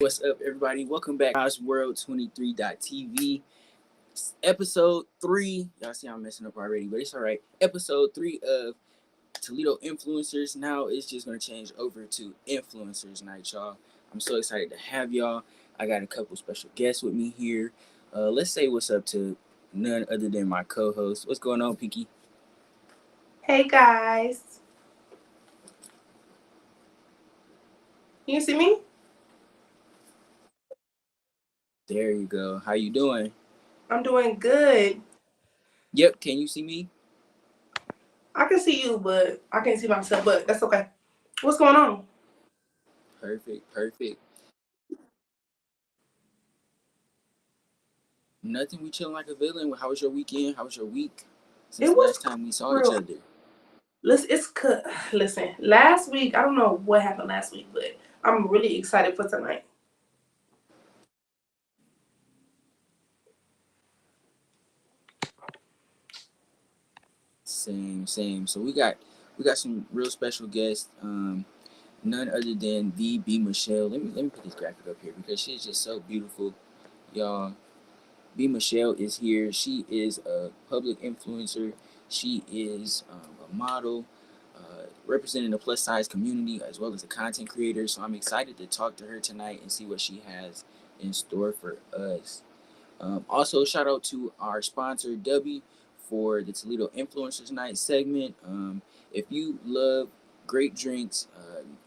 What's up, everybody? Welcome back to World23.tv. Episode 3. Y'all see I'm messing up already, but it's alright. Episode 3 of Toledo Influencers. Now it's just going to change over to Influencers Night, y'all. I'm so excited to have y'all. I got a couple special guests with me here. Let's say what's up to none other than my co-host. What's going on, Pinky? Hey guys. Can you see me? There you go. How you doing? I'm doing good. Yep, can you see me? I can see you, but I can't see myself, but that's okay. What's going on? Perfect. Nothing. We chilling like a villain. How was your weekend? How was your week? Since It the was last time we saw each real. other. Listen, last week, I don't know what happened last week, but I'm really excited for tonight. Same. So we got some real special guests. None other than the B Mechele. Let me put this graphic up here because she's just so beautiful, y'all. B Mechele is here. She is a public influencer. She is a model, representing the plus size community as well as a content creator. So I'm excited to talk to her tonight and see what she has in store for us. Also, shout out to our sponsor, W, for the Toledo Influencers Night segment. If you love great drinks,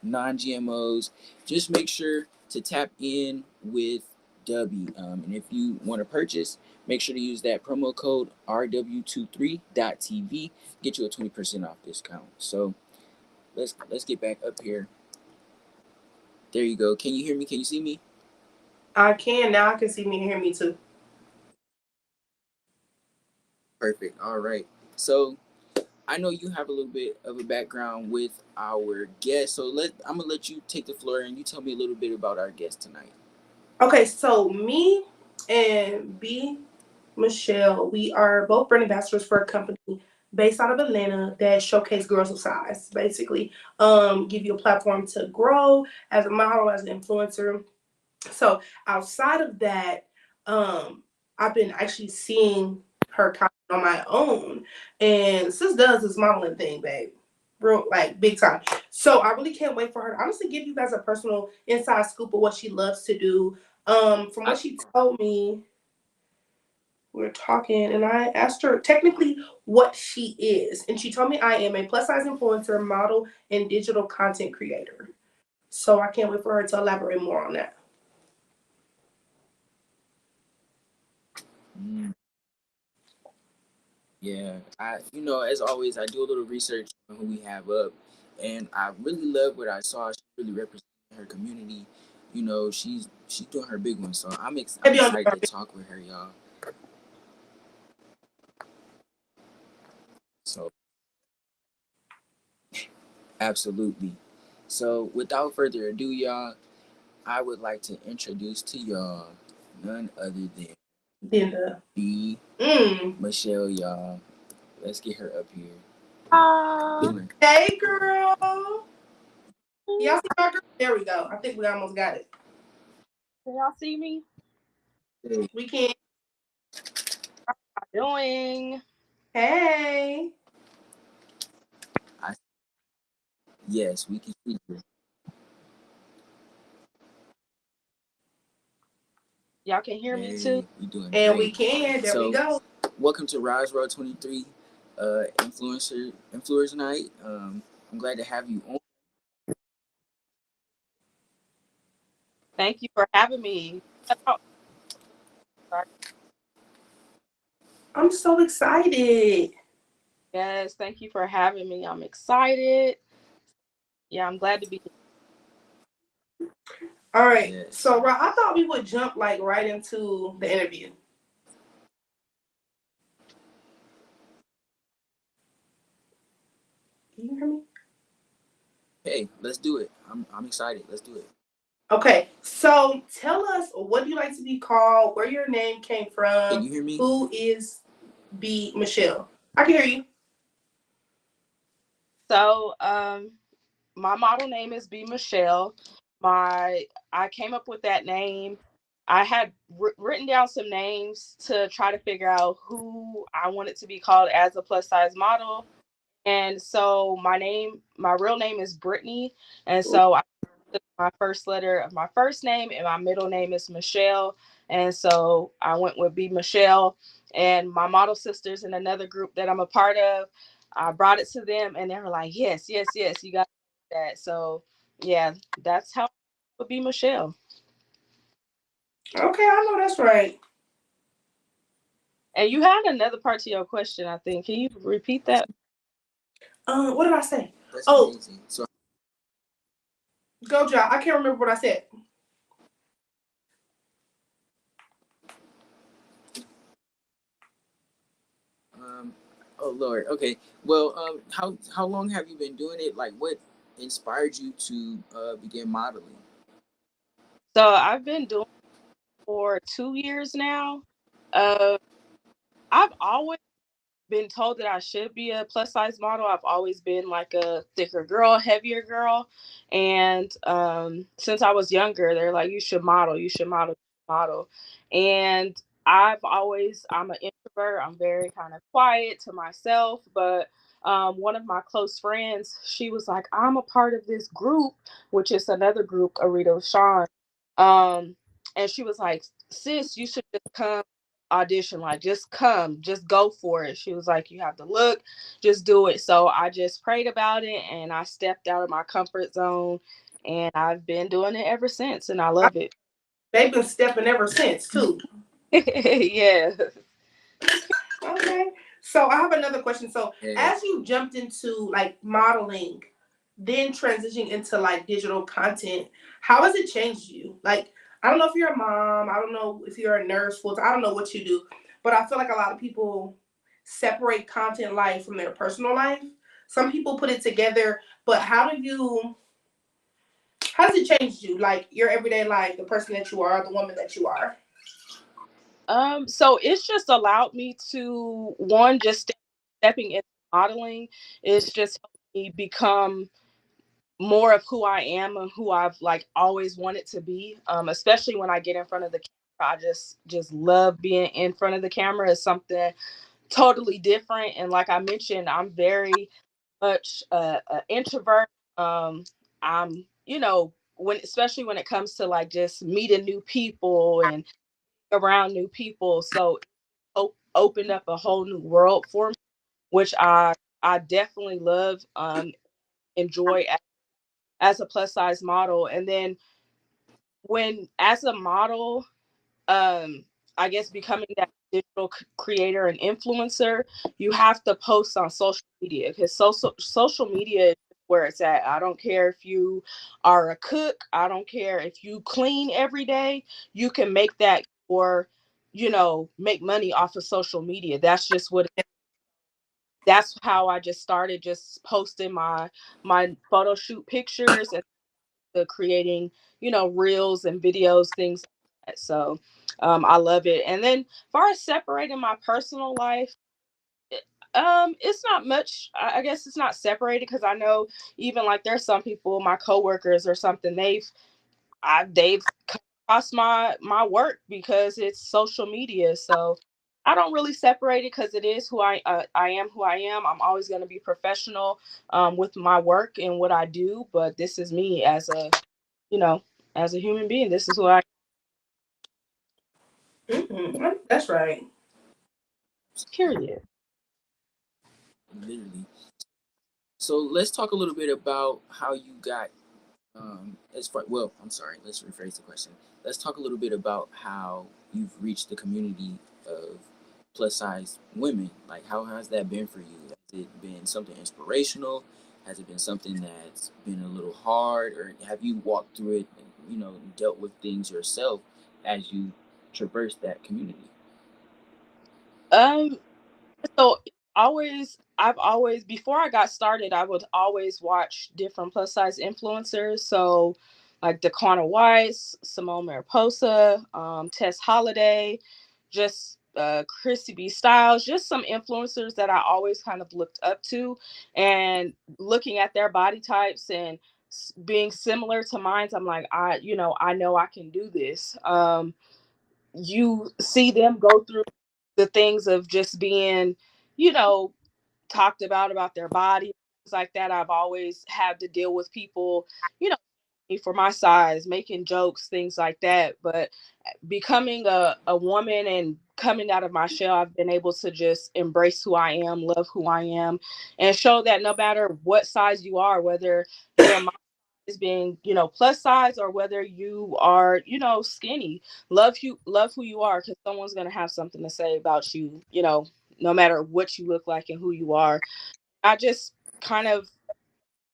non-GMOs, just make sure to tap in with W. And if you want to purchase, make sure to use that promo code RW23.TV. Get you a 20% off discount. So let's get back up here. There you go. Can you hear me? Can you see me? I can. Now I can see me and hear me too. Perfect. All right. So I know you have a little bit of a background with our guest, so I'm gonna let you take the floor and you tell me a little bit about our guest tonight. Okay, so me and B Mechele, we are both brand ambassadors for a company based out of Atlanta that showcase girls of size, basically. Give you a platform to grow as a model, as an influencer. So outside of that, I've been actually seeing her content on my own. And sis does this modeling thing, babe. Real like big time. So I really can't wait for her to honestly give you guys a personal inside scoop of what she loves to do. From what she told me, we were talking and I asked her technically what she is. And she told me I am a plus size influencer, model, and digital content creator. So I can't wait for her to elaborate more on that. Mm, yeah, as always, I do a little research on who we have up, and I really love what I saw. She really represented her community. She's doing her big one, so I'm Maybe on excited to talk with her, y'all. So absolutely. So without further ado, y'all, I would like to introduce to y'all none other than Dinda. B Mechele, y'all. Let's get her up here. Hey, girl. Y'all see my girl? There we go. I think we almost got it. Can y'all see me? Hey, We can. Doing? Hey. I, yes, we can see you. Y'all can hear me too? Hey, you doing And we great. can. There we So, go. welcome to Rise Road 23 Influencer Night. I'm glad to have you on. Thank you for having me. I'm so excited. Yes, thank you for having me. I'm excited. Yeah, I'm glad to be here. All right. Yes. So, Rah, I thought we would jump like right into the interview. Can you hear me? Hey, let's do it. I'm excited. Let's do it. Okay. So, tell us, what do you like to be called? Where your name came Can from? you hear me? Who is B Mechele? I can hear you. So, my model name is B Mechele. my I came up with that name. I had written down some names to try to figure out who I wanted to be called as a plus size model. And so my real name is Brittany. And so I took my first letter of my first name, and my middle name is Michelle. And so I went with B Mechele. And my model sisters in another group that I'm a part of, I brought it to them, and they were like, yes, yes, yes, you got that. So yeah, that's how it would be Michelle. Okay, I know that's right. And you had another part to your question, I think. Can you repeat that? What did I say? That's Oh, amazing. So, go job. I can't remember what I said. um, oh Lord, okay. Well, how long have you been doing it? Like, what inspired you to begin modeling? So I've been doing it for 2 years now. Uh, I've always been told that I should be a plus size model. I've always been like a thicker girl, heavier girl. And since I was younger, they're like, you should model, you should model, model. And I'm an introvert. I'm very kind of quiet to myself. But one of my close friends, she was like, I'm a part of this group, which is another group, Arita Sean. Um, and she was like, sis, you should just come audition, like just come, just go for it. She was like, you have to look, just do it. So I just prayed about it, and I stepped out of my comfort zone, and I've been doing it ever since, and I I, love it. they've been stepping ever since too. Yeah. Okay. So I have another question. So Yeah. as you jumped into like modeling, then transitioning into like digital content, how has it changed you? Like, I don't know if you're a mom, I don't know if you're a nurse, full time, I don't know what you do, but I feel like a lot of people separate content life from their personal life. Some people put it together, but how does it change you? Like your everyday life, the person that you are, the woman that you are. So it's just allowed me to, one, just stepping into modeling. It's just helped me become more of who I am and who I've like always wanted to be. Especially when I get in front of the camera, I just love being in front of the camera. It's something totally different. And like I mentioned, I'm very much an introvert. I'm, when especially when it comes to like just meeting new people and around new people. So it opened up a whole new world for me, which I definitely love, enjoy as a plus size model. And then when as a model, um I guess becoming that digital creator and influencer, you have to post on social media, because social media is where it's at. I don't care if you are a cook, I don't care if you clean every day, you can make that, or make money off of social media. That's just what that's how I just started, just posting my photo shoot pictures and creating, reels and videos, things like that. So I love it. And then far as separating my personal life, it's not much. I guess it's not separated, because I know even like there's some people, my coworkers or something, they've come across my work because it's social media. So I don't really separate it, because it is who I am who I am. I'm always going to be professional with my work and what I do, but this is me you know, as a human being. This is who I That's right. period. Literally. So let's talk a little bit about how you got as far. Well, I'm sorry. Let's rephrase the question. Let's talk a little bit about how you've reached the community of plus size women. Like, how has that been for you? Has it been something inspirational? Has it been something that's been a little hard, or have you walked through it and dealt with things yourself as you traverse that community? Um so I've always, before I got started, I would always watch different plus size influencers. So like Daquana Weiss, Simone Mariposa, Tess Holiday, just Chrissy B Styles, just some influencers that I always kind of looked up to, and looking at their body types and being similar to mine, I'm like, I know I can do this. You see them go through the things of just being, you know, talked about their body, things like that. I've always had to deal with people, you know, for my size, making jokes, things like that. But becoming a woman and coming out of my shell, I've been able to just embrace who I am, love who I am, and show that no matter what size you are, whether you're my size being, plus size, or whether you are, skinny, love who you are, because someone's gonna have something to say about you, no matter what you look like and who you are. I just kind of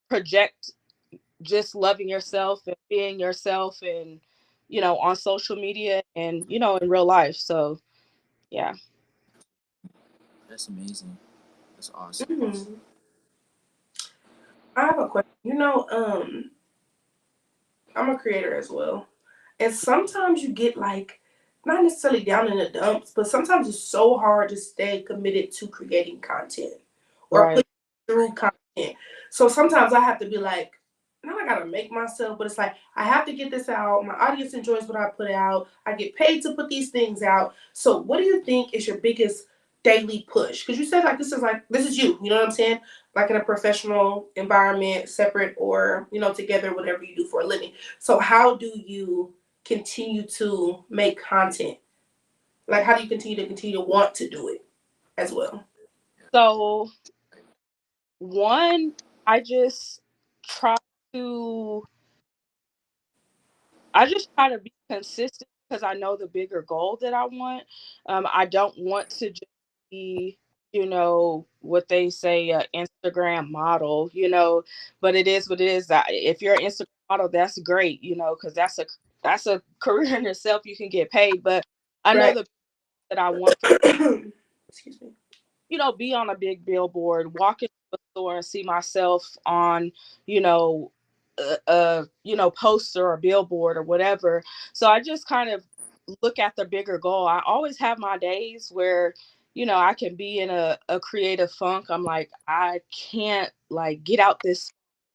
project just loving yourself and being yourself, and on social media and in real life. So yeah. That's amazing. That's awesome. Mm. I have a question. I'm a creator as well. And sometimes you get like, not necessarily down in the dumps, but sometimes it's so hard to stay committed to creating content or Right. putting through content. So sometimes I have to be like, not I gotta make myself, but it's like I have to get this out. My audience enjoys what I put out. I get paid to put these things out. So what do you think is your biggest daily push? Because you said this is you. You know what I'm saying? Like in a professional environment, separate or together, whatever you do for a living. So how do you continue to make content? Like how do you continue to want to do it as well? So one, I just try to I just try to be consistent because I know the bigger goal that I want. I don't want to just be, what they say, Instagram model, but it is what it is. If you're an Instagram model, that's great, because that's a career in itself. You can get paid, but I know Right. the that I want for Excuse me. be on a big billboard, walk into a store and see myself on, you know, poster or billboard or whatever. So I just kind of look at the bigger goal. I always have my days where, I can be in a creative funk. I'm like, I can't like get out this.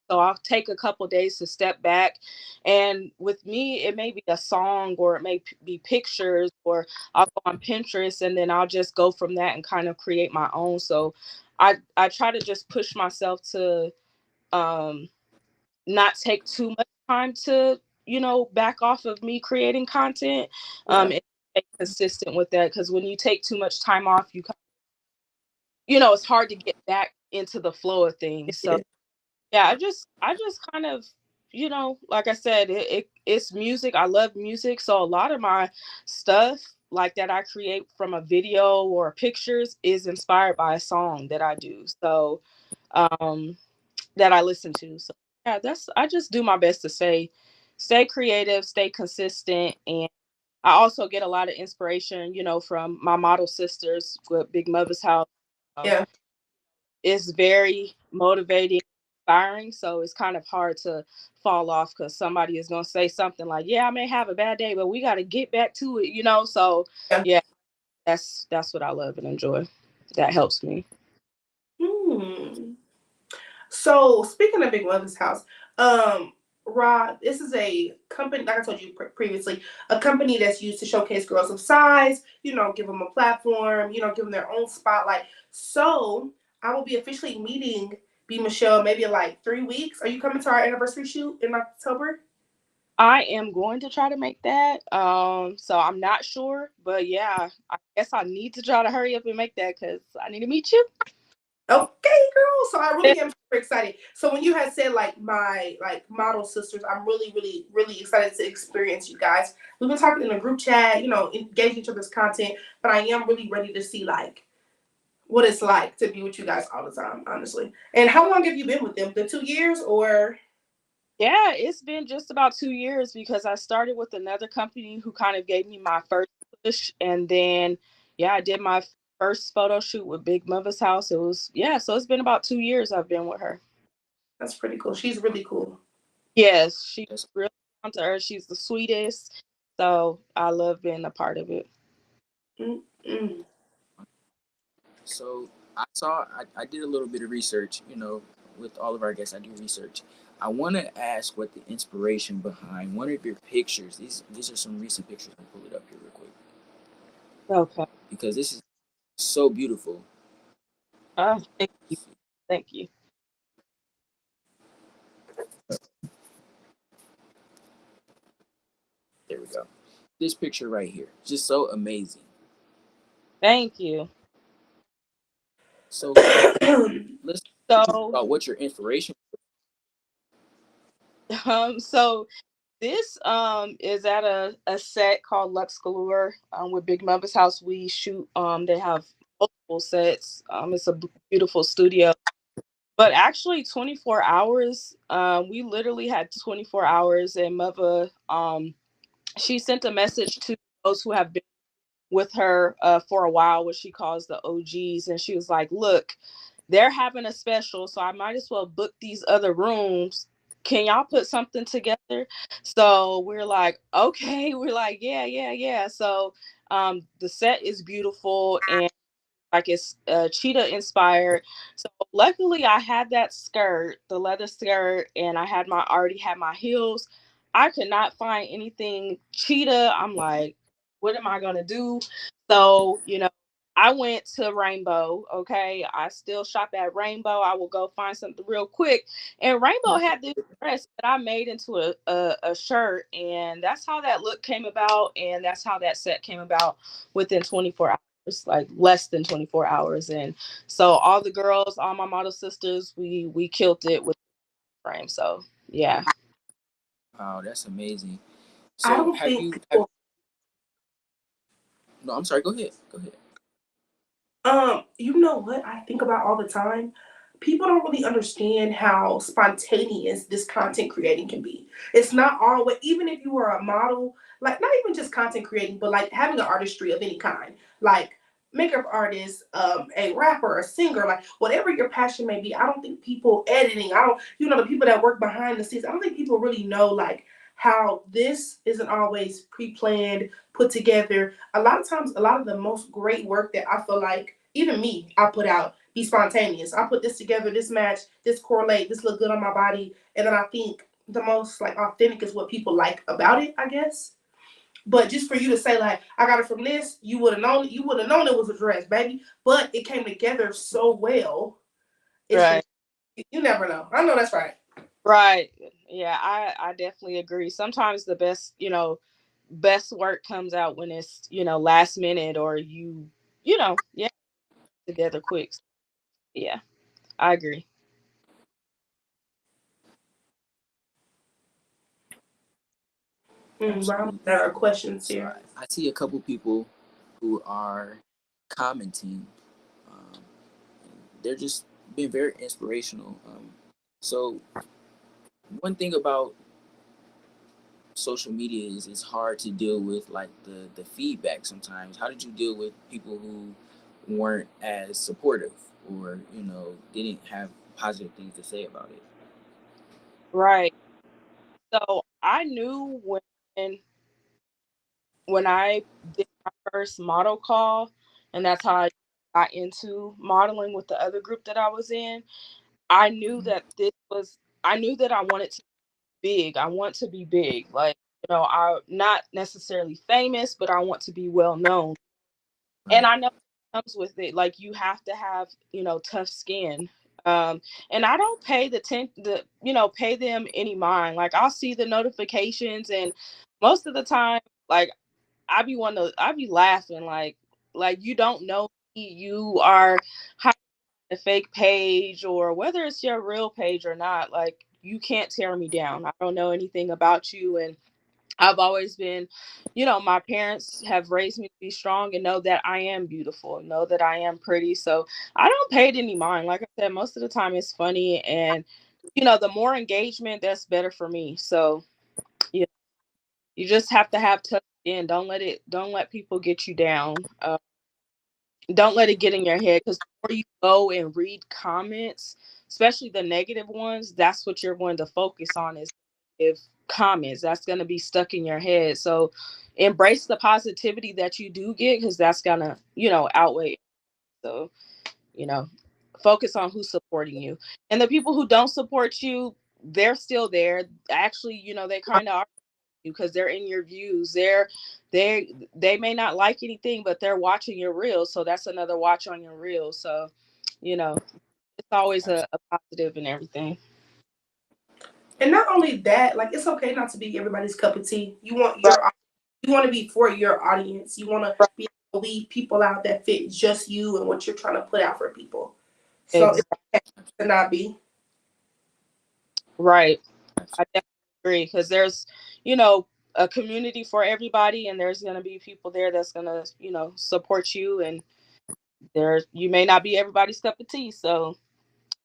So I'll take a couple days to step back. And with me, it may be a song or it may be pictures, or I'll go on Pinterest and then I'll just go from that and kind of create my own. So I try to just push myself to um not take too much time to, back off of me creating content. Yeah. And stay consistent with that, because when you take too much time off, it's hard to get back into the flow of things. So Yeah. yeah, I just kind of, like I said, it's music. I love music, so a lot of my stuff like that I create from a video or pictures is inspired by a song that I do. So um that I listen to. So yeah, I just do my best to stay creative, stay consistent, and I also get a lot of inspiration, from my model sisters with Big Mother's House. Um, Yeah. it's very motivating, inspiring. So it's kind of hard to fall off because somebody is gonna say something like, "Yeah, I may have a bad day, but we got to get back to it." So Yeah. yeah, that's what I love and enjoy. That helps me. Hmm. So speaking of Big Mother's House, um, Rod, this is a company, like I told you previously, a company that's used to showcase girls of size, give them a platform, give them their own spotlight. So I will be officially meeting B Mechele maybe in like 3 weeks. Are you coming to our anniversary shoot in October? I am going to try to make that. So I'm not sure, but yeah, I guess I need to try to hurry up and make that because I need to meet you. Okay, girl. So I really am super excited. So when you had said like my like model sisters, I'm really, really, really excited to experience you guys. We've been talking in a group chat, engaging each other's content, but I am really ready to see like what it's like to be with you guys all the time, honestly. And how long have you been with them? The 2 years or Yeah, it's been just about 2 years because I started with another company who kind of gave me my first push, and then yeah, I did my first photo shoot with Big Mother's House. It was yeah, so it's been about 2 years I've been with her. that's pretty cool. She's really cool. Yes, she's That's really down to earth. She's the sweetest. So I love being a part of it. Mm-mm. so I saw I did a little bit of research, with all of our guests. I do research. I want to ask what the inspiration behind one of your pictures. These are some recent pictures. I'll pull it up here real quick Okay. because this is so beautiful. Thank you. Thank you. There we go. This picture right here, just so amazing. Thank you. So let's talk So, about what your inspiration. so this is at a set called Lux Galore with Big Mother's House. We shoot they have multiple sets. It's a beautiful studio. But actually 24 hours, we literally had 24 hours, and Mother she sent a message to those who have been with her for a while, what she calls the OGs, and she was like, "Look, they're having a special, so I might as well book these other rooms. Can y'all put something together?" So we're like, "Okay." We're like, "Yeah, yeah, yeah." So the set is beautiful, and like it's cheetah inspired. So luckily I had that skirt, the leather skirt, and I had my already had my heels. I could not find anything cheetah. I'm like, what am I gonna do? So, I went to Rainbow. Okay. I still shop at Rainbow. I will go find something real quick. And Rainbow had this dress that I made into a shirt. And that's how that look came about. And that's how that set came about within 24 hours, like less than 24 hours. And so all the girls, all my model sisters, we killed it with the frame. So yeah. Wow, that's amazing. I So don't have think you have people. no, I'm sorry, go ahead. Go ahead. You know what I think about all the time? People don't really understand how spontaneous this content creating can be. It's not always, even if you are a model, like not even just content creating, but like having an artistry of any kind, like makeup artist, a rapper, a singer, like whatever your passion may be. I don't think people editing, I don't, the people that work behind the scenes, I don't think people really know like how this isn't always pre-planned, put together. A lot of times, a lot of the most great work that I feel like even me, I put out, be spontaneous. I put this together, this match, this correlate, this look good on my body, and then I think the most like authentic is what people like about it, I guess. But just for you to say like I got it from this, you would have known it. You would have known it was a dress, baby. But it came together so well. It's Right. you never know. I know that's right. Right. Yeah, I definitely agree. Sometimes the best, best work comes out when it's, last minute or yeah, together quick. Yeah, I agree. Well, Absolutely. there are questions So here. I see a couple people who are commenting. Um, they're just being very inspirational. So one thing about social media is it's hard to deal with like the feedback sometimes. How did you deal with people who weren't as supportive or didn't have positive things to say about it? Right. So I knew when I did my first model call, and that's how I got into modeling with the other group that I was in. I knew that I knew that I wanted to be big. I want to be big. Like, I not necessarily famous, but I want to be well known. And Right. I know it comes with it. Like you have to have, tough skin. Um, and I don't pay pay them any mind. Like I'll see the notifications, and most of the time, like I be laughing like you don't know me. You are hiding a fake page, or whether it's your real page or not. Like you can't tear me down. I don't know anything about you, and I've always been, my parents have raised me to be strong and know that I am beautiful, know that I am pretty. So I don't pay it any mind. Like I said, most of the time it's funny, and the more engagement, that's better for me. So yeah, you just have to have tough skin. Don't let people get you down. Don't let it get in your head, because before you go and read comments, especially the negative ones, that's what you're going to focus on is if comments that's going to be stuck in your head. So embrace the positivity that you do get, because that's going to outweigh. So you know focus on who's supporting you, and the people who don't support you, they're still there. Actually, they kind of are, because they're in your views. They may not like anything, but they're watching your reels, so that's another watch on your reels. So, it's always a positive and everything. And not only that, like it's okay not to be everybody's cup of tea. Right. You want to be for your audience. You want to Right. be able to leave people out that fit just you and what you're trying to put out for people. So it's Exactly. okay to not be. Right. I Absolutely. definitely agree, because there's, you know, a community for everybody, and there's gonna be people there that's gonna, support you, and you may not be everybody's cup of tea. So,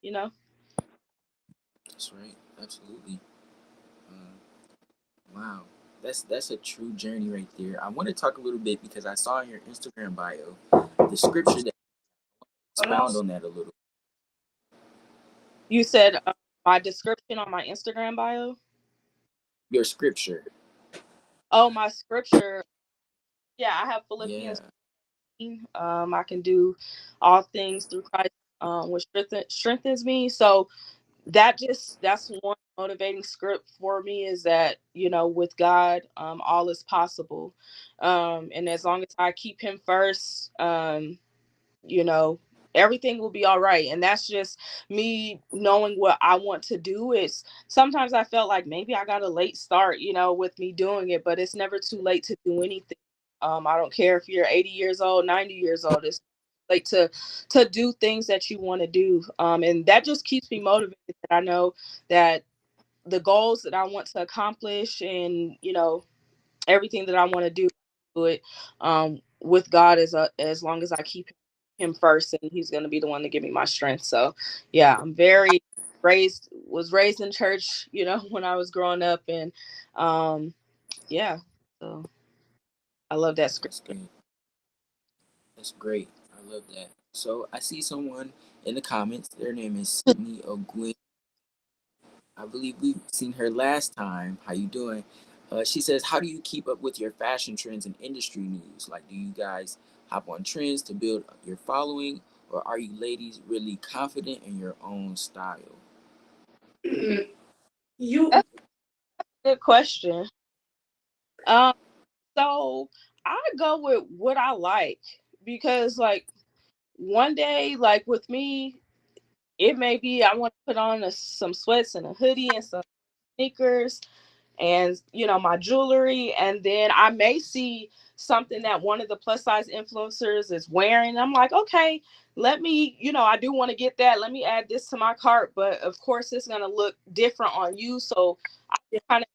you know, That's right. Absolutely. Um, wow. That's a true journey right there. I want to talk a little bit because I saw in your Instagram bio the scripture that expound on that a little. you said my description on my Instagram bio. Your scripture. Oh, my scripture. Yeah, I have Yeah. Philippians. I can do all things through Christ, which strengthens me. So that's one motivating script for me, is that, with God, all is possible. And as long as I keep Him first, you know everything will be all right. And that's just me knowing what I want to do. Is sometimes I felt like maybe I got a late start, with me doing it, but it's never too late to do anything. I don't care if you're 80 years old, 90 years old. It's late to do things that you want to do. And that just keeps me motivated, that I know that the goals that I want to accomplish, and everything that I want to do it, with God, as long as I keep Him first, and He's going to be the one to give me my strength. So, yeah, I'm very was raised in church, when I was growing up, and yeah, so I love that That's scripture. good. That's great. I love that. So I see someone in the comments. Their name is Sydney Ogwin. I believe we've seen her last time. How you doing? She says, "How do you keep up with your fashion trends and industry news? Like, do you guys hop on trends to build your following, or are you ladies really confident in your own style?" You That's a good question. Um, so I go with what I like, because, like, one day, like with me, it may be I want to put on some sweats and a hoodie and some sneakers, and my jewelry, and then I may see something that one of the plus size influencers is wearing. I'm like, okay, let me, I do want to get that. Let me add this to my cart, but of course it's gonna look different on you. So I kind of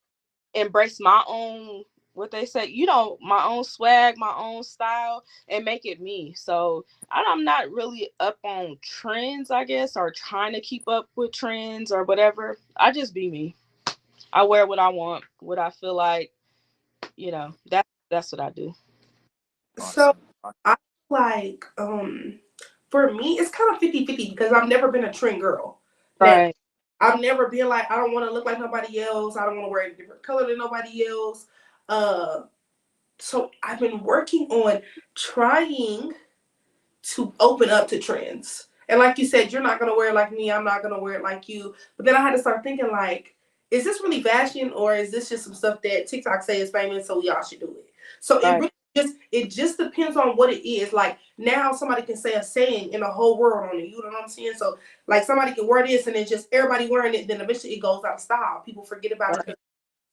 embrace my own, what they say, my own swag, my own style, and make it me. So I'm not really up on trends, I guess, or trying to keep up with trends or whatever. I just be me. I wear what I want, what I feel like, that's what I do. so Awesome. I like for me it's kind of 50-50 because I've never been a trend girl. That Right. I've never been like I don't want to look like nobody else. I don't want to wear a different color than nobody else. Uh so I've been working on trying to open up to trends. And like you said, you're not gonna wear it like me. I'm not gonna wear it like you. But then I had to start thinking like, is this really fashion or is this just some stuff that TikTok say is famous, so y'all should do it? So Right. it just depends on what it is. Like now somebody can say a saying in the whole world on it. You know what I'm saying? So like somebody can wear this and then just everybody wearing it, then eventually it goes out of style. People forget about it Right. because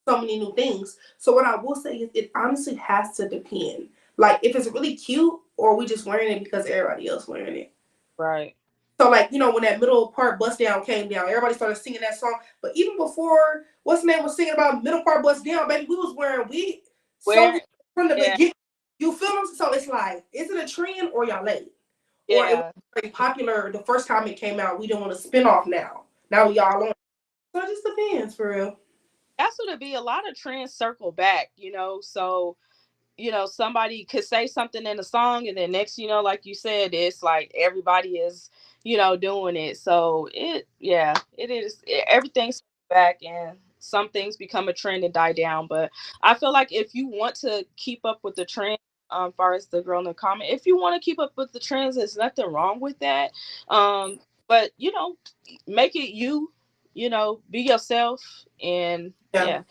so many new things. So what I will say is it honestly has to depend. Like if it's really cute or we just wearing it because everybody else wearing it. Right. So like, when that middle part bust down came down, everybody started singing that song. But even before what's the name was singing about middle part bust down, baby, we was wearing wig so Where? from the Yeah. beginning. You feel them? So it's like, is it a trend or y'all late? Or it was Yeah. very popular the first time it came out. We don't want to spin off now. Now we all on. So it just depends for real. That's what it be. A lot of trends circle back, so somebody could say something in a song, and then next, like you said, it's like everybody is, doing it. So yeah, it is. Everything's back, and some things become a trend and die down. But I feel like if you want to keep up with the trend, far as the girl in the comment, if you want to keep up with the trends, there's nothing wrong with that. But make it you. be yourself. And Yeah. yeah,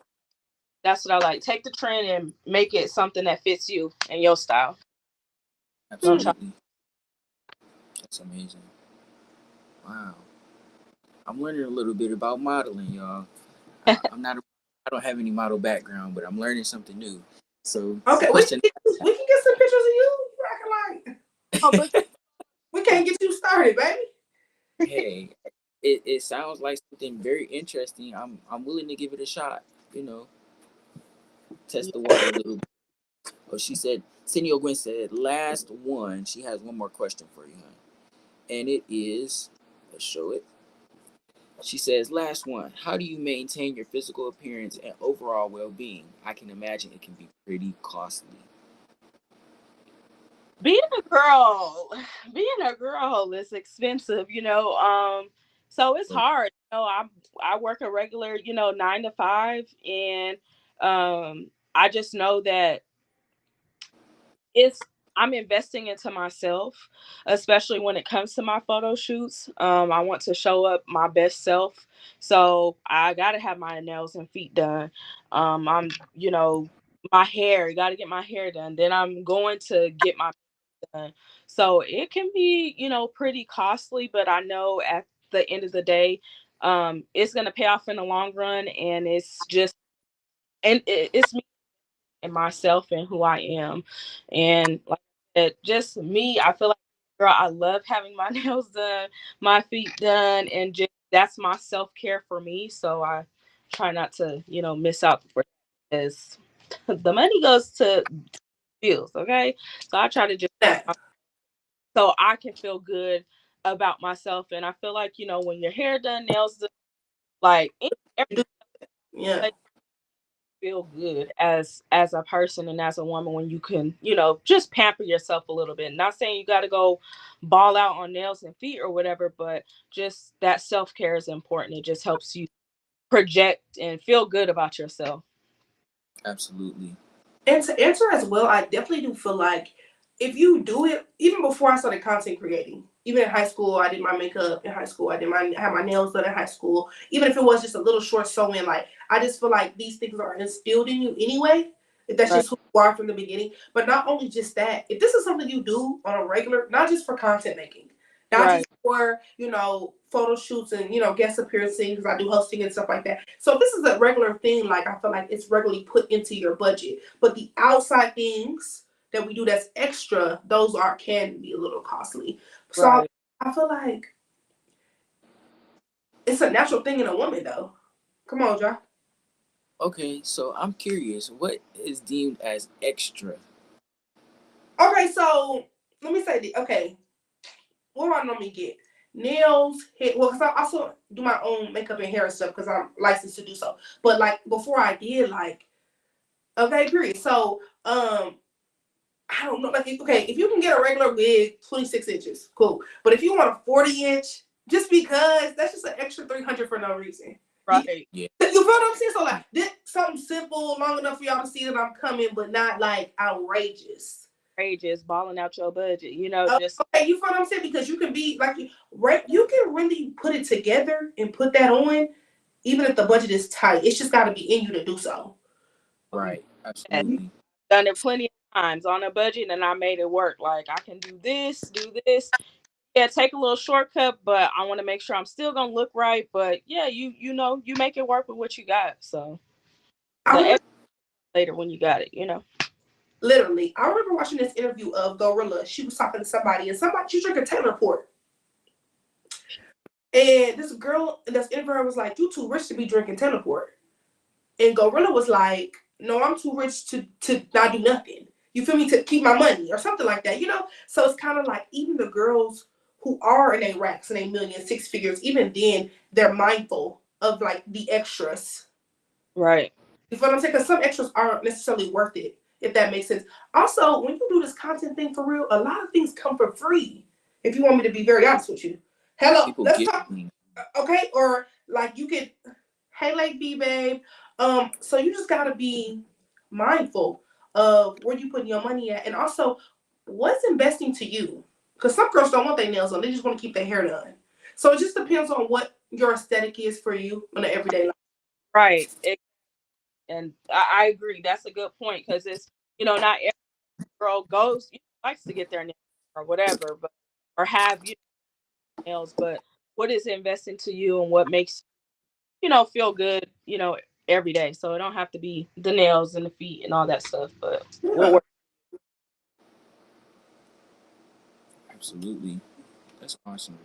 that's what I like. Take the trend and make it something that fits you and your style. Don't try. Absolutely. That's amazing. Wow. I'm learning a little bit about modeling, y'all. I'm not. I don't have any model background, but I'm learning something new. So the Okay, question. we can get some pictures of you. You acting like Oh, but we can't get you started, baby. Hey, it sounds like something very interesting. I'm willing to give it a shot. You know, test the water a little. Oh, she said. Senio Gwen said, last one. She has one more question for you, hon, and it is. Let's show it. She says, last one. How do you maintain your physical appearance and overall well-being? I can imagine it can be pretty costly. being a girl, being a girl is expensive, so it's But hard. I work a regular, 9 to 5, and I just know that it's I'm investing into myself, especially when it comes to my photo shoots. I want to show up my best self, so I got to have my nails and feet done. I'm, my hair. Got to get my hair done. Then I'm going to get my done. So it can be, pretty costly, but I know at the end of the day, it's gonna pay off in the long run, and it's just and it's me and myself and who I am. And like I said, just me, I feel like, girl, I love having my nails done, my feet done, and just that's my self care for me. So I try not to, miss out for because the money goes to bills, okay? So I try to just That. so I can feel good about myself. And I feel like, when your hair done, nails done, like You do. Yeah. everything feel good as a person and as a woman when you can just pamper yourself a little bit. Not saying you got to go ball out on nails and feet or whatever, but just that self-care is important. It just helps you project and feel good about yourself. absolutely. And to answer as well, I definitely do feel like if you do it, even before I started content creating, even in high school, I did my makeup in high school. I had my nails done in high school. Even if it was just a little short sewing, like I just feel like these things are instilled in you anyway. If that's Right. just who you are from the beginning. But not only just that, if this is something you do on a regular, not just for content making, not Right. just for, photo shoots and, guest appearances, because I do hosting and stuff like that. So if this is a regular thing, like I feel like it's regularly put into your budget. But the outside things that we do that's extra, those are can be a little costly. So Right. I feel like it's a natural thing in a woman though. Come on, John. Okay, so I'm curious, what is deemed as extra? Okay, so let me say this. Okay, what do I normally get? Nails, hair. Well, because I also do my own makeup and hair and stuff because I'm licensed to do so. But like before I did, like, okay, period. So, I don't know. Like, okay, if you can get a regular wig, 26 inches, cool. But if you want a 40-inch, just because that's just an extra 300 for no reason. Right. Yeah, You feel what I'm saying? So like, this something simple, long enough for y'all to see that I'm coming, but not like outrageous. Just balling out your budget, just Okay, you feel what I'm saying? Because you can be like, right? You can really put it together and put that on, even if the budget is tight. It's just got to be in you to do so. right. that. Absolutely. Done it plenty of times on a budget and I made it work. Like I can do this. Yeah, take a little shortcut, but I want to make sure I'm still gonna look right. But yeah, you make it work with what you got. So I the remember, extra later when you got it. literally, I remember watching this interview of Gorilla. She was talking to somebody, and somebody she drank a Taylor port. And this girl in this interview was like, "You too rich to be drinking teleport." And Gorilla was like, "No, I'm too rich to not do nothing. You feel me? To keep my money or something like that, you know." So it's kind of like even the girls who are in a racks and a million six figures, even then they're mindful of like the extras. Right, You feel what I'm saying? Because some extras aren't necessarily worth it, if that makes sense. Also, when you do this content thing for real, a lot of things come for free. If you want me to be very honest with you. Hello, People let's give talk. me. Okay, or like you could, hey, like B babe. So you just gotta be mindful of where you putting your money at, and also what's investing to you. Because some girls don't want their nails on; they just want to keep their hair done. So it just depends on what your aesthetic is for you in the everyday life. Right. And I agree. That's a good point because it's, not every girl goes, likes to get their nails or whatever, but or have nails, but what is investing to you and what makes feel good, every day. So it don't have to be the nails and the feet and all that stuff, but what Yeah. works. Absolutely. That's awesome.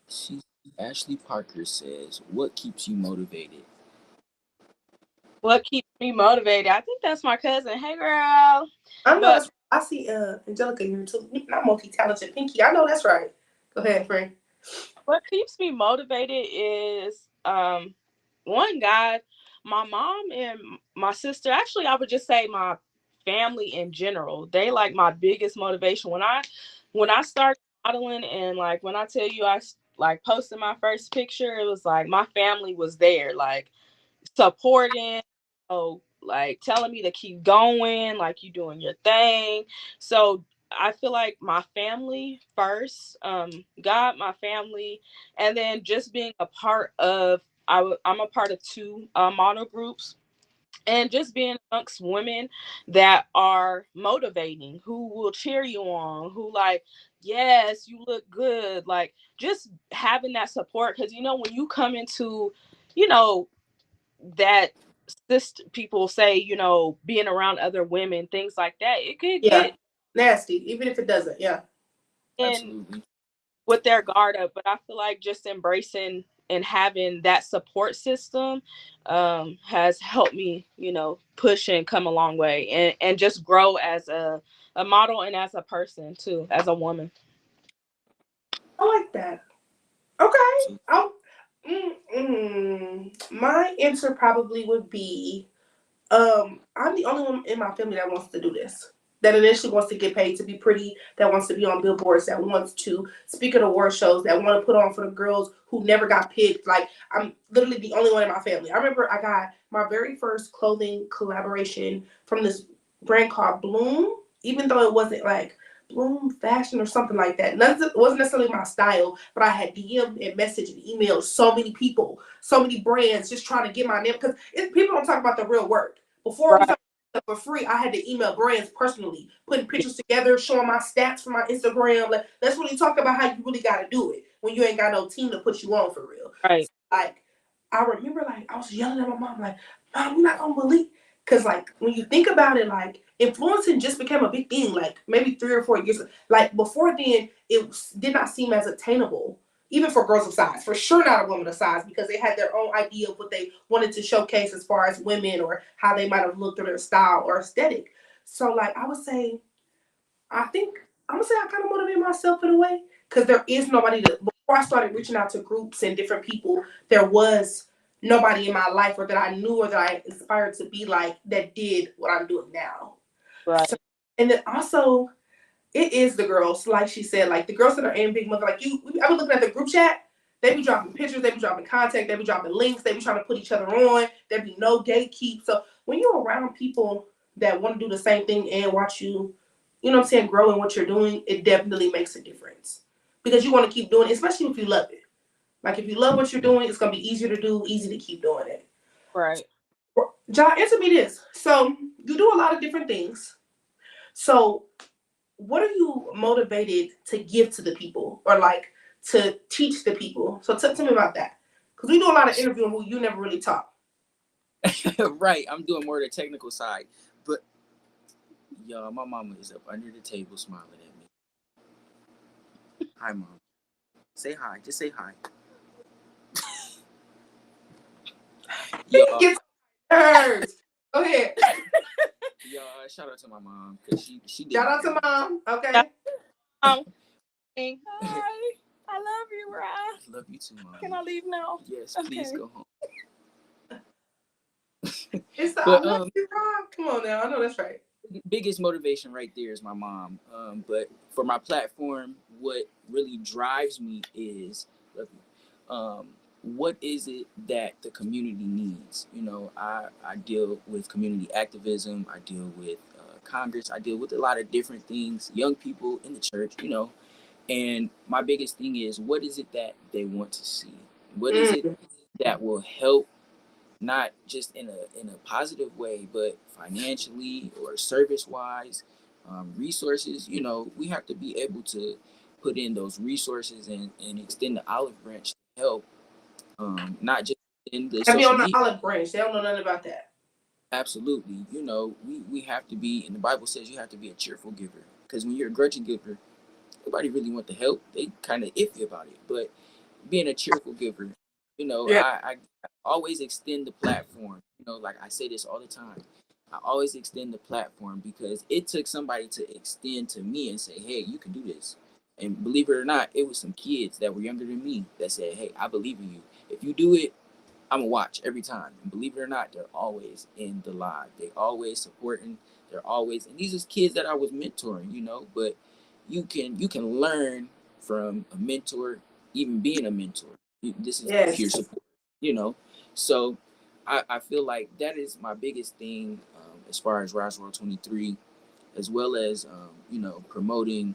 She, Ashley Parker says, "What keeps you motivated?" What keeps me motivated? I think that's my cousin. Hey, girl. I know But that's right. I see Angelica here too. Not multi-talented Pinky. I know that's right. Go ahead, friend. what keeps me motivated is one, God, my mom and my sister. Actually, I would just say my family in general. They like my biggest motivation. When I started modeling, and like when I tell you like posted my first picture, it was like my family was there, like supporting, like telling me to keep going, like you doing your thing. So I feel like my family first, God, my family, and then just being a part of. I'm a part of two model groups, and just being amongst women that are motivating, who will cheer you on, who like, yes, you look good, like just having that support. Because when you come into, you know that people say, being around other women, things like that, it could Yeah. get Nasty, even if it doesn't. Yeah. in Absolutely. with their guard up. But I feel like just embracing and having that support system has helped me, push and come a long way, and just grow as a model and as a person too, as a woman. I like that. Okay. So, My answer probably would be I'm the only one in my family that wants to do this. That initially wants to get paid to be pretty, that wants to be on billboards, that wants to speak at award shows, that want to put on for the girls who never got picked. Like, I'm literally the only one in my family. I remember I got my very first clothing collaboration from this brand called Bloom, even though it wasn't like Bloom Fashion or something like that. It wasn't necessarily my style, but I had DM'd and messaged and emailed so many people, so many brands just trying to get my name. Because people don't talk about the real work. Before we Right. found out for free, I had to email brands personally, putting pictures together, showing my stats from my Instagram. Like, let's really talk about how you really got to do it when you ain't got no team to put you on for real. Right. Like, I remember, like, I was yelling at my mom, like, Mom, you're not gonna believe. Because, like, when you think about it, like, influencing just became a big thing, like, maybe 3 or 4 years. Like, before then, it did not seem as attainable, even for girls of size. For sure, not a woman of size, because they had their own idea of what they wanted to showcase as far as women or how they might have looked or their style or aesthetic. So, like, I would say, I think I'm gonna say I kind of motivate myself in a way because there is nobody to. Before I started reaching out to groups and different people, there was nobody in my life or that I knew or that I inspired to be like that did what I'm doing now. So, Right. and then also it is the girls, like she said, like the girls that are in Big Mother, like you. I was looking at the group chat. They be dropping pictures, they be dropping contact, they be dropping links, they be trying to put each other on. There be no gatekeep. So when you're around people that want to do the same thing and watch you, you know what I'm saying, grow in what you're doing, it definitely makes a difference. Because you want to keep doing it, especially if you love it. Like if you love what you're doing, it's gonna be easier to do, easy to keep doing it. Right. John, answer me this. So you do a lot of different things. So what are you motivated to give to the people or like to teach the people? So tell me about that. Because we do a lot of interviewing where you never really talk. right, I'm doing more of the technical side. But, y'all, my mama is up under the table smiling at me. Hi, Mom. Say hi. Just say hi. It Y'all, gets nerves. Go ahead. y'all, shout out to my mom because she did Shout my out to hair. mom. Yeah. Okay. Um, Hi. I love you, Rah. I love you too, Mom. Can I leave now? Yes, please Okay. go home. It's the I But love you, Rob. Come on now. I know that's right. biggest motivation right there is my mom. But for my platform, what really drives me is love you. What is it that the community needs? I deal with community activism. I deal with Congress. I deal with a lot of different things. Young people in the church. And my biggest thing is, what is it that they want to see? What is it Mm. that will help, not just in a positive way, but financially or service wise, resources. You know, we have to be able to put in those resources and extend the olive branch to help, not just in the And be social on the media. olive branch. They don't know nothing about that. Absolutely. You know, we have to be, and the Bible says you have to be a cheerful giver. Because when you're a grudging giver, nobody really want the help. They kind of iffy about it. But being a cheerful giver, you know, Yeah. I always extend the platform. You know, like I say this all the time. I always extend the platform because it took somebody to extend to me and say, hey, you can do this. And believe it or not, it was some kids that were younger than me that said, hey, I believe in you. If you do it, I'm gonna watch every time. And believe it or not, they're always in the live. They always supporting. They're always, and these are kids that I was mentoring, you know. But you can learn from a mentor, even being a mentor. This is peer Yes. support, you know. So I feel like that is my biggest thing, as far as Roswell 23, as well as you know, promoting,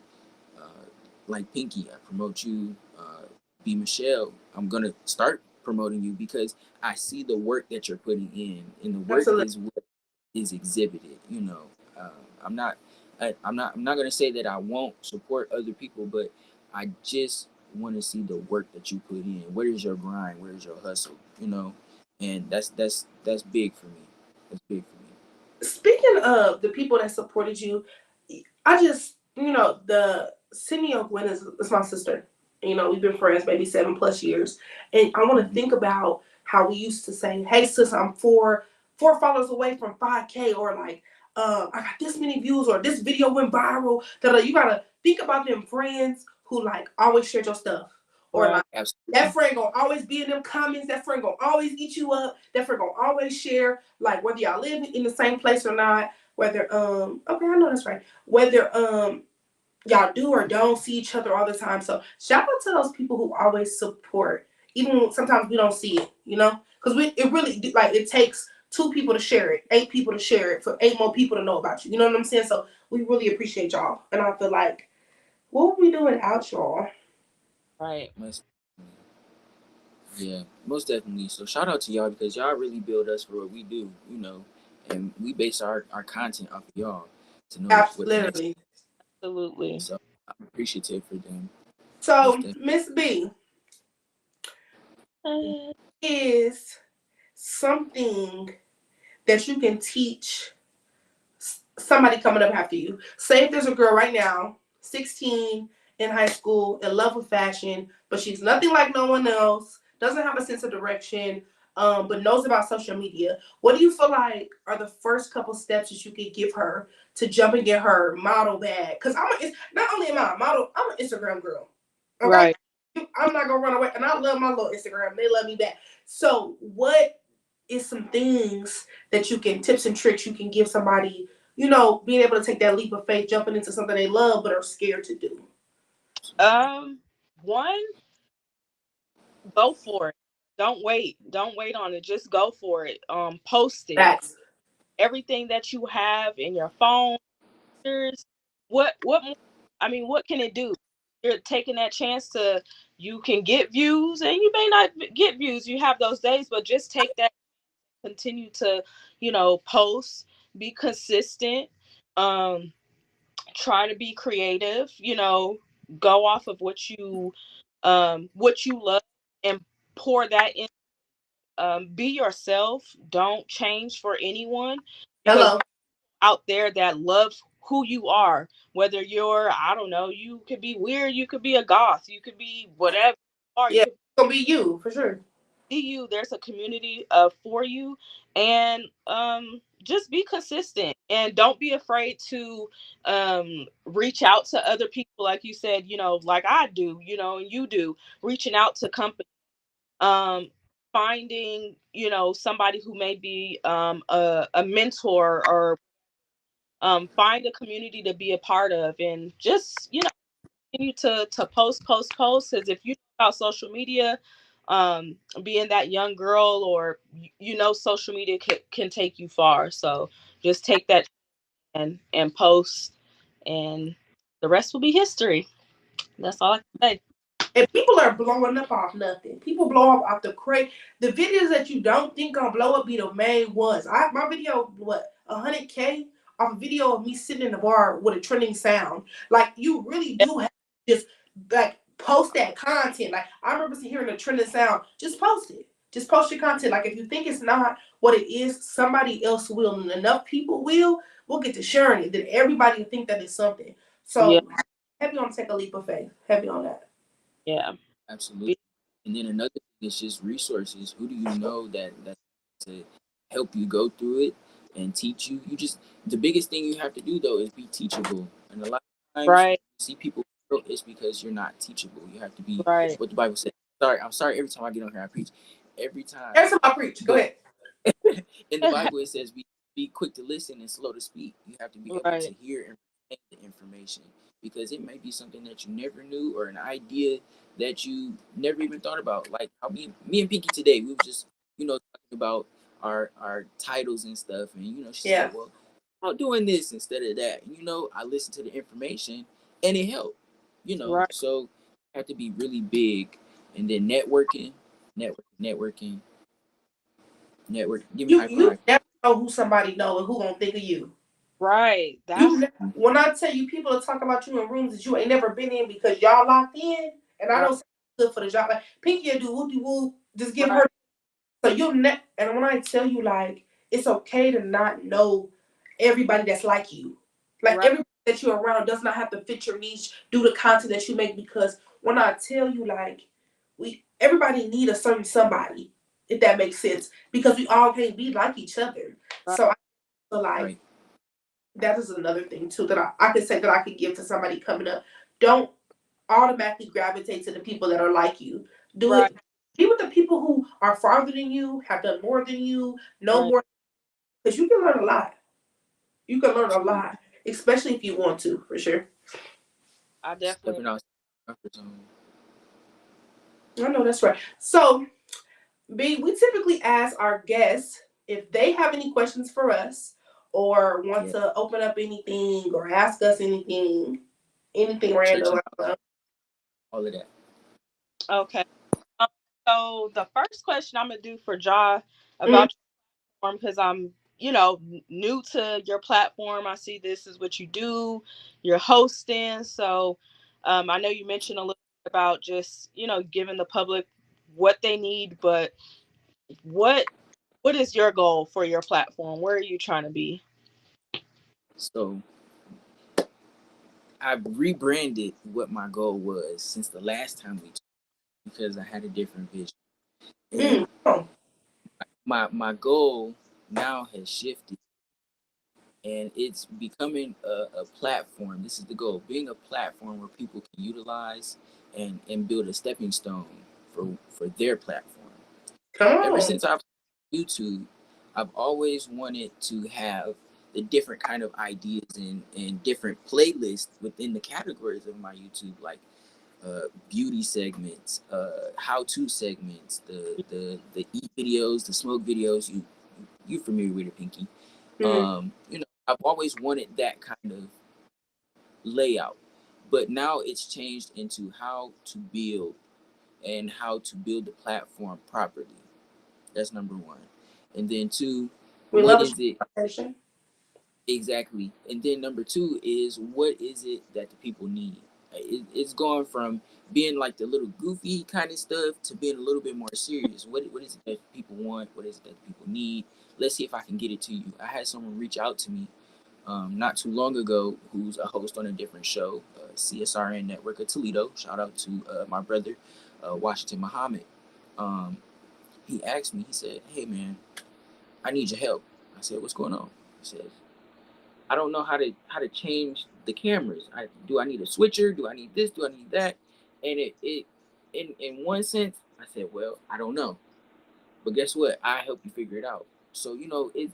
uh, like Pinky. I promote you, B Mechele. I'm gonna start promoting you because I see the work that you're putting in, and the work Absolutely. is what is exhibited. You know, I'm not, I'm not gonna say that I won't support other people, but I just want to see the work that you put in. Where is your grind? Where is your hustle? You know, and that's big for me. That's big for me. Speaking of the people that supported you, I just, the Cindy Gwen is my sister. We've been friends maybe 7+ years. And I want to Mm-hmm. think about how we used to say, hey, sis, I'm four followers away from 5K, or like, I got this many views, or this video went viral. You got to think about them friends who like always shared your stuff. Or Right. like, that Absolutely. friend gonna always be in them comments. That friend gonna always eat you up. That friend gonna always share, like whether y'all live in the same place or not. Whether okay, I know that's right. Whether y'all do or don't see each other all the time. So shout out to those people who always support, even sometimes we don't see it. Because it really like it takes 2 people to share it, 8 people to share it, for 8 more people to know about you. You know what I'm saying? So we really appreciate y'all, and I feel like what would we do without y'all? Right. Most, yeah, most definitely. So shout out to y'all because y'all really build us for what we do. You know, and we base our content off of y'all to know what the next. Absolutely. Absolutely. So I'm appreciative for them. Most So definitely. Miss B Uh, is something that you can teach somebody coming up after you. Say if there's a girl right now, 16, in high school, in love with fashion, but she's nothing like no one else, doesn't have a sense of direction, but knows about social media. What do you feel like are the first couple steps that you could give her to jump and get her model bag? Because not only am I a model, I'm an Instagram girl. Okay, right. I'm not gonna run away, and I love my little Instagram. They love me back. So, what is some things that you can, tips and tricks you can give somebody, being able to take that leap of faith, jumping into something they love but are scared to do? One, go for it. Don't wait. Don't wait on it. Just go for it. Post it. Facts. Everything that you have in your phone. What more? I mean, what can it do? You're taking that chance to, you can get views, and you may not get views. You have those days, but just take that, continue to, post, be consistent, um, try to be creative, go off of what you love, and pour that in. Be yourself. Don't change for anyone, because Hello. out there that loves who you are. Whether you're, I don't know, you could be weird, you could be a goth, you could be whatever you are, you Yeah, could it's gonna be you for sure. be you. There's a community for you, and just be consistent, and don't be afraid to reach out to other people, like you said, like I do, and you do, reaching out to companies, um finding, somebody who may be a mentor, or find a community to be a part of, and just, continue to post, because if you know about social media, being that young girl, or social media can take you far. So just take that and post, and the rest will be history. That's all I can say. And people are blowing up off nothing. People blow up off the crate. The videos that you don't think gonna blow up be the main ones. My video, what, 100K off a video of me sitting in the bar with a trending sound. Like, you really do have to just, like, post that content. Like, I remember hearing a trending sound. Just post it. Just post your content. Like, if you think it's not what it is, somebody else will. And enough people will. We'll get to sharing it. Then everybody will think that it's something. Yeah, So, heavy on take a leap of faith. Heavy on that. yeah, Absolutely. And then another thing is just resources. Who do you know that to help you go through it and teach you? You just the biggest thing you have to do though is be teachable. And a lot of times right, you see people fail, it's because you're not teachable. You have to be right. what the Bible says. Sorry, I'm sorry every time I get on here I preach. Every time. Every time I preach, go But ahead. in the Bible it says be quick to listen and slow to speak. You have to be able to Right, hear and retain the information because it may be something that you never knew or an idea that you never even thought about. Like how me and Pinky today, we were just talking about our titles and stuff, and she said, Yeah. "Well, I'm doing this instead of that." And, I listened to the information and it helped. right, So you have to be really big, and then networking, network. Give me high You five. never know who somebody know and who gonna think of you. right. That's When I tell you, people will talk about you in rooms that you ain't never been in because y'all locked in, and I right, know something good for the job. Like Pinky will do whoop de whoop, just give her. right, So and when I tell you, like, it's okay to not know everybody that's like you. Like right, everybody that you're around does not have to fit your niche, do the content that you make. Because when I tell you, like, everybody need a certain somebody, if that makes sense. Because we all can't be like each other. right. So I feel like Right. that is another thing too that I could say that I could give to somebody coming up. Don't automatically gravitate to the people that are like you. Do Right, it. Be with the people who are farther than you, have done more than you, know right. more, because you can learn a lot. You can learn a Absolutely. lot, especially if you want to, for sure. I definitely Stepping out of comfort zone. I know that's right. So, B, we typically ask our guests if they have any questions for us or want Yeah. to open up anything or ask us anything Church random. and all of that. okay. Um, so the first question I'm gonna do for Ja Mm, about your platform because I'm new to your platform. I see this is what you do. You're hosting, so I know you mentioned a little bit about just giving the public what they need, but what what is your goal for your platform? Where are you trying to be? So I rebranded what my goal was since the last time we talked because I had a different vision. And oh, my goal now has shifted and it's becoming a platform. This is the goal, being a platform where people can utilize and build a stepping stone for their platform. come Ever on. since I've YouTube, I've always wanted to have the different kind of ideas and different playlists within the categories of my YouTube, like beauty segments, how-to segments, the eat videos, the smoke videos. You familiar with it, Pinky? Mm, I've always wanted that kind of layout, but now it's changed into how to build and how to build the platform properly. That's number one. And then two, we what love a is it conversation. exactly? And then number two is what is it that the people need? It's going from being like the little goofy kind of stuff to being a little bit more serious. What is it that people want? What is it that people need? Let's see if I can get it to you. I had someone reach out to me not too long ago who's a host on a different show, CSRN Network of Toledo. Shout out to my brother, Washington Muhammad. Um, he asked me, he said, "Hey man, I need your help." I said, "What's going on?" He said, "I don't know how to change the cameras. Do I need a switcher? Do I need this? Do I need that?" And it in one sense, I said, "Well, I don't know, but guess what? I help you figure it out." So it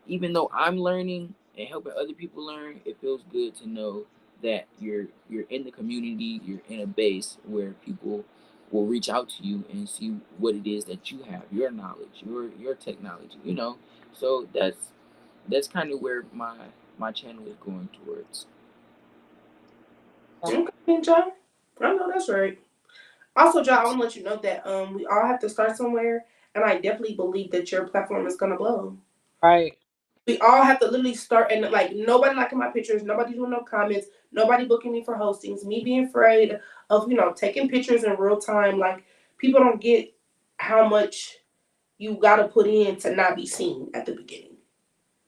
even though I'm learning and helping other people learn, it feels good to know that you're in the community, you're in a base where people will reach out to you and see what it is that you have, your knowledge, your technology. So that's kind of where my channel is going towards. Okay, John. I know that's right. Also, John, I want to let you know that we all have to start somewhere, and I definitely believe that your platform is gonna blow. Right. We all have to literally start, and like nobody liking my pictures, nobody doing no comments, nobody booking me for hostings, me being afraid of taking pictures in real time. Like people don't get how much you got to put in to not be seen at the beginning.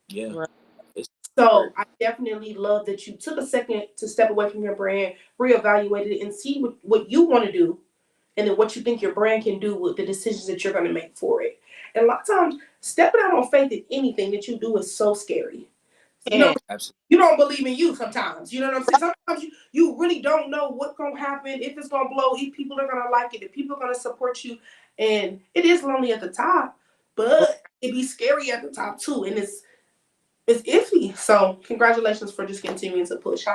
Yeah, Right. it's So work. I definitely love that you took a second to step away from your brand, reevaluate it, and see what you want to do, and then what you think your brand can do with the decisions that you're going to make for it. And a lot of times, stepping out on faith in anything that you do is so scary. You know, Yeah. Absolutely. you don't believe in you sometimes. You know what I'm saying? Sometimes you really don't know what's going to happen, if it's going to blow, if people are going to like it, if people are going to support you. And it is lonely at the top, but it be scary at the top too. And it's iffy. So congratulations for just continuing to push. I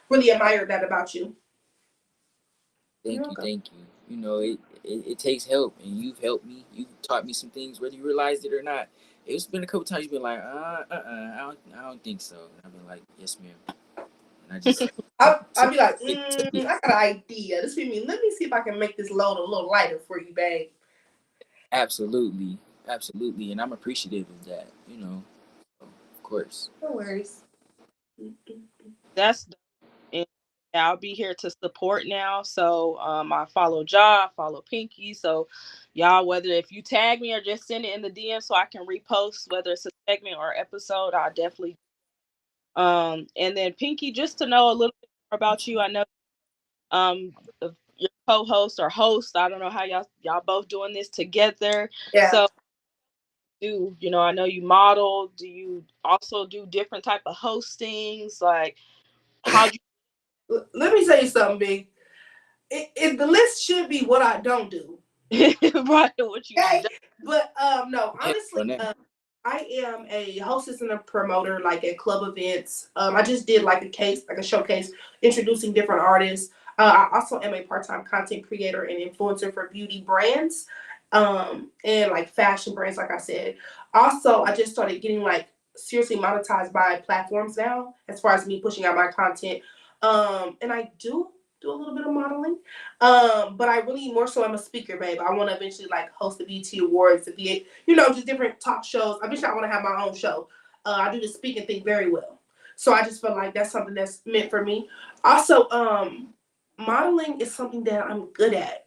really admire that about you. You're Thank you, welcome. thank you. It takes help, and you've helped me. You've taught me some things, whether you realized it or not. It's been a couple times you've been like, I don't think so. And I've been like, yes, ma'am. And I just I'll took be like, it took me I got an idea. This me. Let me see if I can make this load a little lighter for you, babe. absolutely, absolutely, and I'm appreciative of that. Of course. No worries. Mm-mm. That's and I'll be here to support now. So I follow Ja, I follow Pinky. So y'all, whether if you tag me or just send it in the DM so I can repost, whether it's a segment or episode, I'll definitely and then Pinky, just to know a little bit more about you. I know your co-host or host. I don't know how y'all both doing this together. Yeah. So I know you model. Do you also do different type of hostings? Like how do Let me tell you something, big. The list should be what I don't do. you right what you Okay, don't? but no, Yeah, honestly, on that. I am a hostess and a promoter, like at club events. I just did like a showcase, introducing different artists. I also am a part-time content creator and influencer for beauty brands, and like fashion brands, like I said. Also, I just started getting like seriously monetized by platforms now, as far as me pushing out my content. And I do a little bit of modeling. But I really more so I'm a speaker, babe. I want to eventually like host the BT Awards, to be just different talk shows. Eventually, I want to have my own show. I do the speaking thing very well, so I just feel like that's something that's meant for me. Also, modeling is something that I'm good at.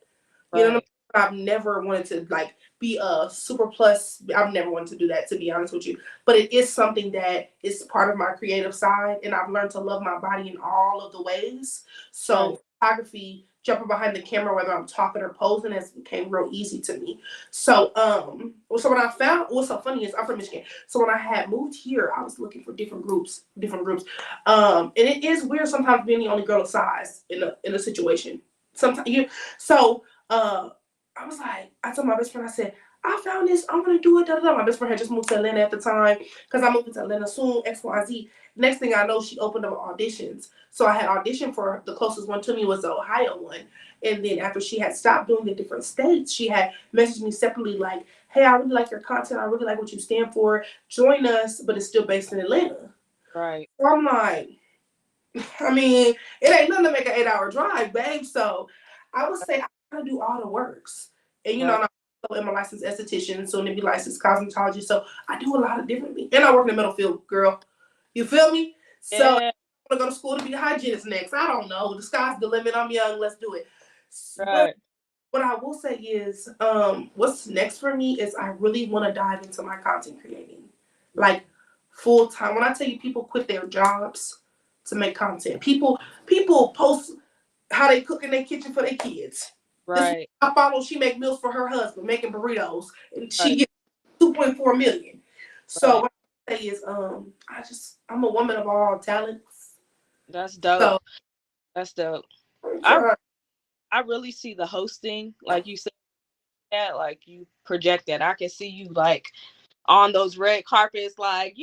You know, Right, I've never wanted to like be a super plus. I've never wanted to do that, to be honest with you. But it is something that is part of my creative side, and I've learned to love my body in all of the ways. right, So photography, jumping behind the camera, whether I'm talking or posing, has became real easy to me. So when I found what's so funny is I'm from Michigan. So when I had moved here, I was looking for different groups. And it is weird sometimes being the only girl of size in a situation. Sometimes you so I was like, I told my best friend, I said, I found this, I'm gonna do it. Da, da, da. My best friend had just moved to Atlanta at the time because I'm moving to Atlanta soon, XYZ. Next thing I know, she opened up auditions. So I had auditioned for the closest one to me was the Ohio one. And then after she had stopped doing the different states, she had messaged me separately like, hey, I really like your content. I really like what you stand for. Join us, but it's still based in Atlanta. right, So I'm like, I mean, it ain't nothing to make an 8-hour drive, babe. So I would say I gotta do all the works. And right. and I'm a licensed esthetician, soon to be licensed cosmetologist. So I do a lot of different things. And I work in the middle field, girl. You feel me? So Yeah, I'm gonna go to school to be a hygienist next. I don't know. The sky's the limit. I'm young. Let's do it. But right, what I will say is, what's next for me is I really want to dive into my content creating, like full time. When I tell you, people quit their jobs to make content. People post how they cook in their kitchen for their kids. This one right, I follow, she make meals for her husband, making burritos, and she right, gets 2.4 million. So right. what I say is, I'm a woman of all talents. That's So dope. That's dope. I'm I trying. I really see the hosting, like you said that, like you project that. I can see you like on those red carpets, like,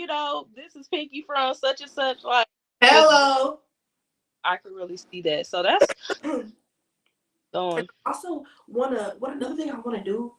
this is Pinky from such and such, like just Hello. I could really see that. So that's And going also wanna what another thing I wanna do.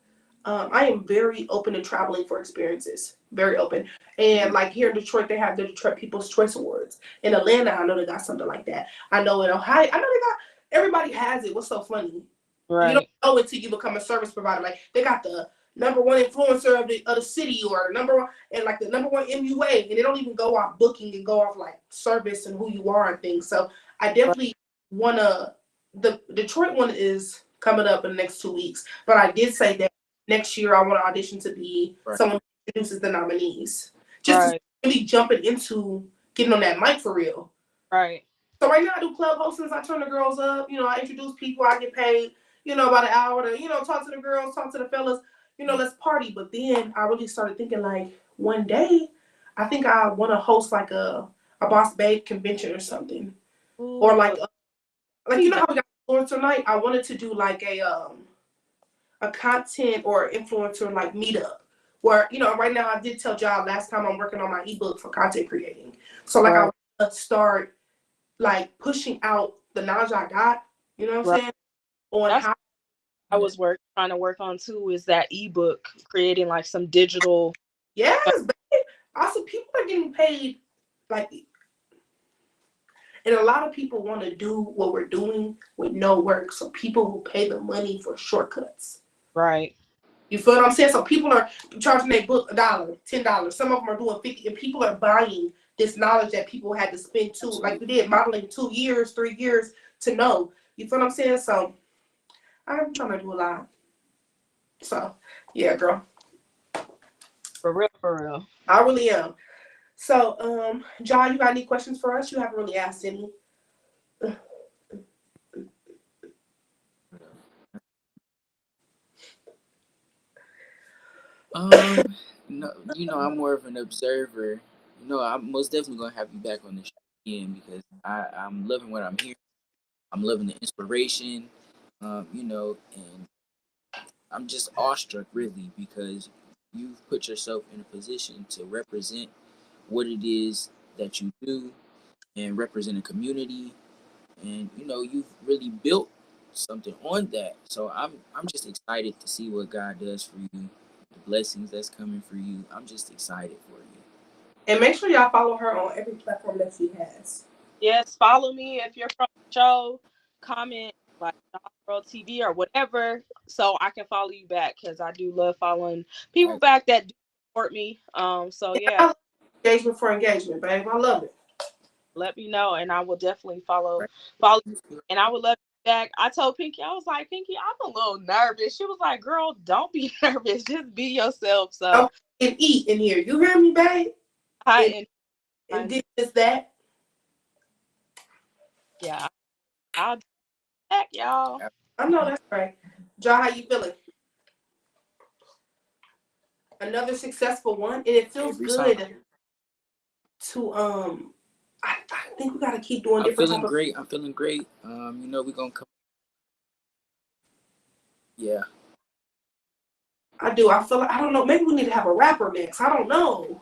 I am very open to traveling for experiences. Very open. And like here in Detroit, they have the Detroit People's Choice Awards. In Atlanta, I know they got something like that. I know in Ohio, I know they got. Everybody has it. What's so funny? You don't Right. know until you become a service provider. Like they got the number one influencer of the city, or number one, and like the number one MUA, and they don't even go off booking and go off like service and who you are and things. So I Right. definitely wanna. The Detroit one is coming up in the next 2 weeks, but I did say that next year I want to audition to be Right. someone who introduces the nominees, just to Right. really jumping into getting on that mic for real. Right. So right now I do club hostings. I turn the girls up. You know, I introduce people. I get paid. You know, about an hour to talk to the girls, talk to the fellas. You know, let's party. But then I really started thinking like one day, I think I want to host like a boss babe convention or something, or Ooh, like you be know that. how we got influencer night. I wanted to do like a content or influencer like meetup. Where, right now I did tell y'all last time I'm working on my ebook for content creating. So like I Right. want to start like pushing out the knowledge I got, you know what I'm Right. saying? On That's how, what I was trying to work on too. Is that ebook creating like some digital. yes, babe. Also people are getting paid like, and a lot of people want to do what we're doing with no work. So people will pay the money for shortcuts. Right. You feel what I'm saying? So people are charging their book $1, $10. Some of them are doing 50, and people are buying this knowledge that people had to spend like we Absolutely. did modeling 2 years, 3 years to know. You feel what I'm saying? So I'm trying to do a lot. So yeah, girl, For real. For real. I really am. So John, you got any questions for us? You haven't really asked any. Um, no, I'm more of an observer. I'm most definitely gonna have you back on the show again because I'm loving what I'm hearing. I'm loving the inspiration. And I'm just awestruck really because you've put yourself in a position to represent what it is that you do and represent a community, and you've really built something on that. So I'm just excited to see what God does for you, the blessings that's coming for you. I'm just excited for you. And make sure y'all follow her on every platform that she has. Yes. Follow me if you're from the show. Comment like Dog World TV or whatever, so I can follow you back because I do love following people As back that do support me. So Yeah, yeah, I love engagement for engagement, babe. I love it. let me know, and I will definitely right, follow. And I would love you back. I told Pinky, I was like, Pinky, I'm a little nervous. She was like, girl, don't be nervous. Just be yourself. So Don't and eat in here. You hear me, babe? And I and and this is that. yeah, I'll be back, y'all. I know that's right. John, how you feeling? Another successful one, and it feels every time. good to I think we gotta keep doing I'm different feeling type of. great. I'm feeling great. We're gonna come. Yeah, I do. I feel like I don't know. Maybe we need to have a rapper next. I don't know.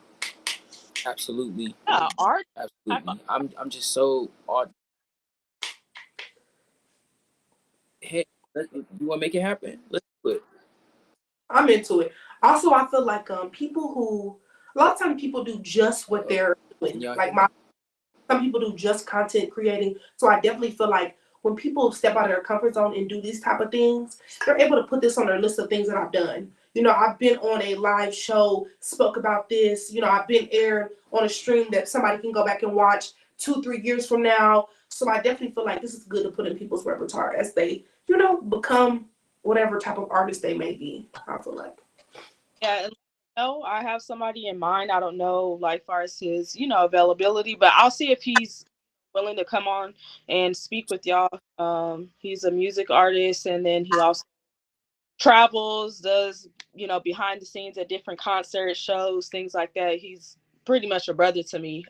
absolutely, Yeah, art. I, absolutely. I'm just so odd. Hey, you want to make it happen? Let's do it. I'm into it. Also, I feel like people who a lot of times people do just what Hello, they're can doing. y'all Like hear me? some people do just content creating. So I definitely feel like when people step out of their comfort zone and do these type of things, they're able to put this on their list of things that I've done. I've been on a live show, spoke about this. I've been aired on a stream that somebody can go back and watch 2, 3 years from now. So I definitely feel like this is good to put in people's repertoire as they, become whatever type of artist they may be. I feel like. yeah, and no, I have somebody in mind. I don't know, like, far as his, availability, but I'll see if he's willing to come on and speak with y'all. He's a music artist, and then he also travels, does behind the scenes at different concert shows, things like that. He's pretty much a brother to me.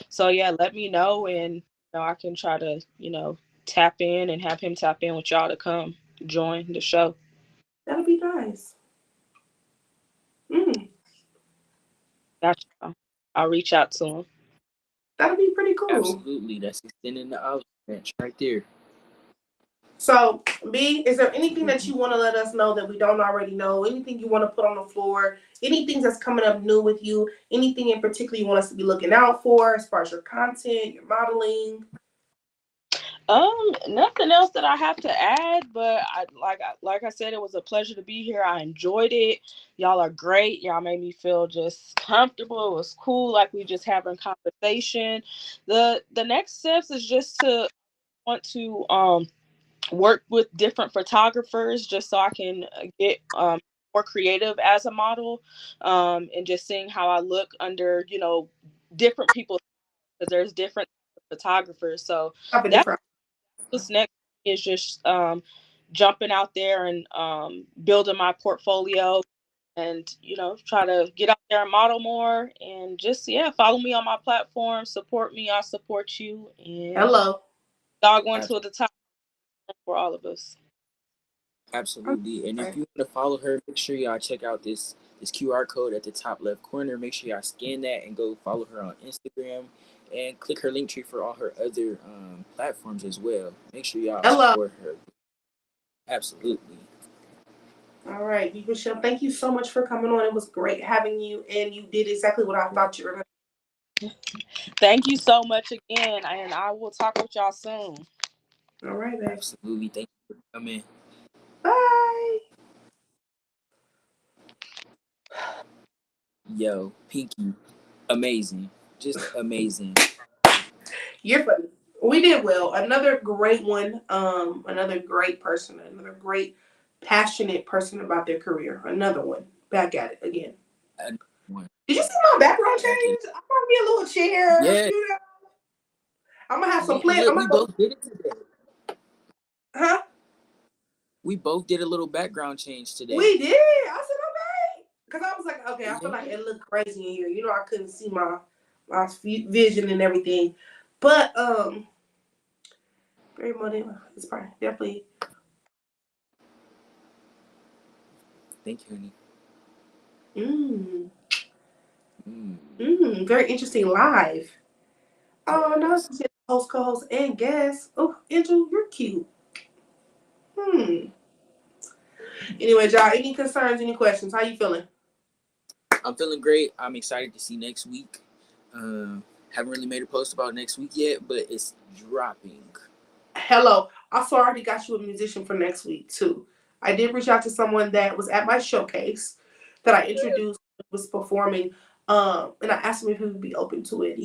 So yeah, let me know, and I can try to tap in and have him tap in with y'all to come join the show. That'll be nice. Mm, Gotcha. I'll reach out to him. that'll be pretty cool. Absolutely. That's extending the olive branch right there. So, B, is there anything that you want to let us know that we don't already know? Anything you want to put on the floor? Anything that's coming up new with you? Anything in particular you want us to be looking out for as far as your content, your modeling? Nothing else that I have to add, but like I said, it was a pleasure to be here. I enjoyed it. Y'all are great. Y'all made me feel just comfortable. It was cool, like we just having conversation. The next steps is just to want to work with different photographers just so I can get more creative as a model, and just seeing how I look under different people, because there's different photographers. So Have a that's different. what's next is just jumping out there and building my portfolio, and try to get out there and model more, and just follow me on my platform, support me, I'll support you, and Hello. y'all going Ab- to the top for all of us. Absolutely. And if Okay. you want to follow her, make sure y'all check out this QR code at the top left corner. Make sure y'all scan that and go follow her on Instagram and click her link tree for all her other platforms as well. Make sure y'all Hello. support her. Absolutely. All right, Michelle, thank you so much for coming on. It was great having you, and you did exactly what I thought you were going Thank you so much again, and I will talk with y'all soon. to. All right, babe. Absolutely. Thank you for coming. Bye. Yo, Pinky, amazing. Just amazing. You're funny. We did well. Another great one. Another great person. Another great, passionate person about their career. Another one. Back at it again. Another one. Did you see my background Back in. change? I'm gonna be a little chair. Yeah. I'm gonna have some And plant. look, I'm we gonna go. both did it today. Huh? We both did a little background change today. We did. I said okay. Cause I was like, okay, I feel like Yeah. it looked crazy in here. I couldn't see my vision and everything. But very much it's probably definitely Thank you, honey. mm, Mm. very interesting live. Oh no, Yes. this is host, co-host, and guest. Oh, Andrew, you're cute. Hmm. Anyway, y'all, any concerns, any questions? How you feeling? I'm feeling great. I'm excited to see next week. Haven't really made a post about next week yet, but it's dropping. Hello. Also, I already got you a musician for next week too. I did reach out to someone that was at my showcase that I introduced, was performing, and I asked him if he would be open to it.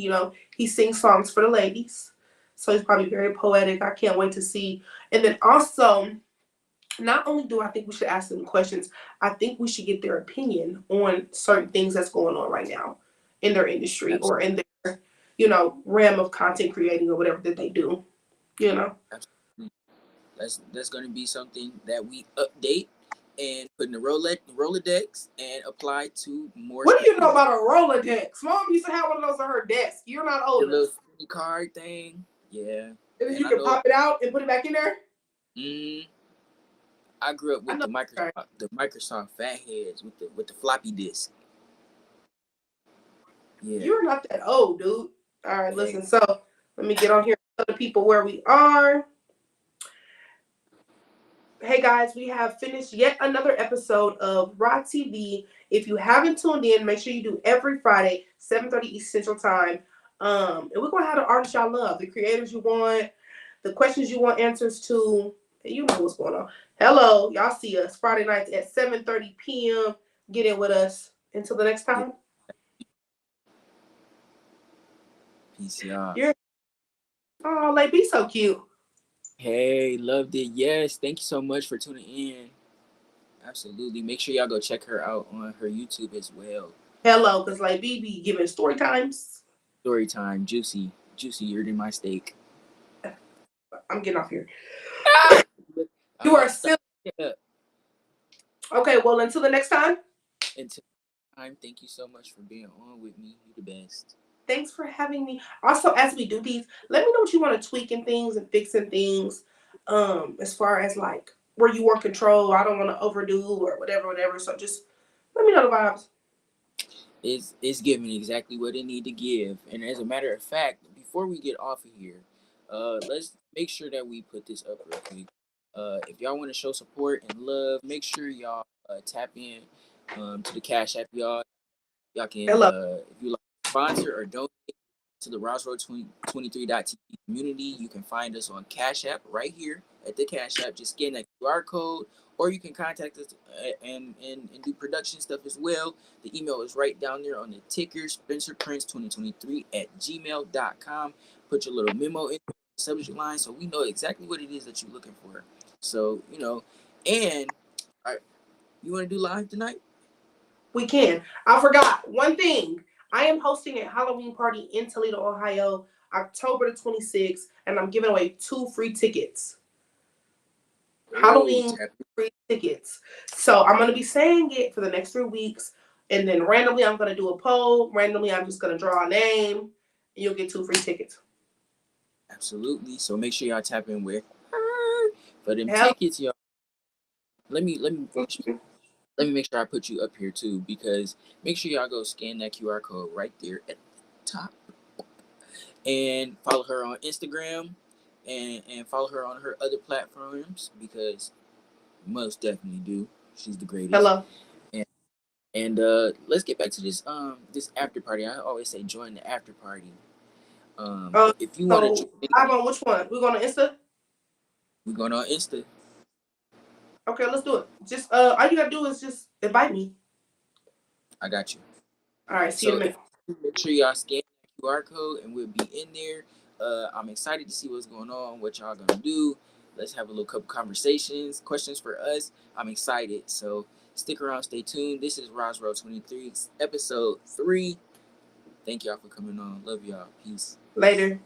He sings songs for the ladies, so he's probably very poetic. I can't wait to see. And then also, not only do I think we should ask them questions, I think we should get their opinion on certain things that's going on right now in their industry or in their, realm of content creating or whatever that they do. You know. Absolutely. That's going to be something that we update and put in the Rolodex and apply to more What do you know specific. about a Rolodex? Mom used to have one of those on her desk. You're not The old little enough. sticky card thing. Yeah. And then And you I can know. pop it out and put it back in there. Mm, I grew up I with know. Right. the Microsoft fat heads with the floppy disk. Yeah. You're not that old, dude. All right, Hey. listen. So let me get on here and tell the people where we are. Hey guys, we have finished yet another episode of Rah TV. If you haven't tuned in, make sure you do every Friday, 7:30 East Central Time. And we're gonna have the artists y'all love, the creators you want, the questions you want answers to. And you know what's going on. Hello, y'all see us Friday nights at 7:30 p.m. Get in with us. Until the next Yeah. time. PCR. You're oh, like be so cute. Hey, loved it. Yes, thank you so much for tuning in. Absolutely. Make sure y'all go check her out on her YouTube as well. Hello, because like B be giving story times. Story time, juicy, juicier than my steak. I'm getting off here. I'm You about are to stop. silly. Yeah. Okay, well, until the next time, Until time, thank you so much for being on with me. You the best. thanks for having me. Also, as we do these, let me know what you want to tweak and things and fixing things. As far as like where you want control, I don't want to overdo or whatever. So just let me know the vibes. It's giving exactly what it need to give. And as a matter of fact, before we get off of here, let's make sure that we put this up real quick. If y'all want to show support and love, make sure y'all tap in to the Cash App, y'all. Y'all can Hello. if you like sponsor or donate, to the Roswell 2023.tv community. You can find us on Cash App right here at the Cash App. Just scan that QR code, or you can contact us and do production stuff as well. The email is right down there on the ticker, spencerprince2023@gmail.com. Put your little memo in the subject line so we know exactly what it is that you're looking for. So, and you want to do live tonight? We can. I forgot one thing. I am hosting a Halloween party in Toledo, Ohio, October the 26th, and I'm giving away 2 free tickets. Halloween free tickets. So I'm going to be saying it for the next 3 weeks, and then randomly I'm going to do a poll. Randomly I'm just going to draw a name, and you'll get 2 free tickets. Absolutely. So make sure y'all tap in with her for them tickets, y'all. Let me make sure I put you up here too, because make sure y'all go scan that QR code right there at the top, and follow her on Instagram, and follow her on her other platforms, because most definitely do. She's the greatest. Hello. And let's get back to this this after party. I always say join the after party. If you want to, I'm on which one? We're going to Insta. We're going on Insta. Okay, let's do it. Just all you gotta do is just invite me. I got you. All right, see you in a minute. Make sure y'all scan the QR code, and we'll be in there. I'm excited to see what's going on, what y'all gonna do. Let's have a little couple conversations, questions for us. I'm excited, so stick around, stay tuned. This is Roswell 23, episode 3. Thank y'all for coming on. Love y'all. Peace. Later.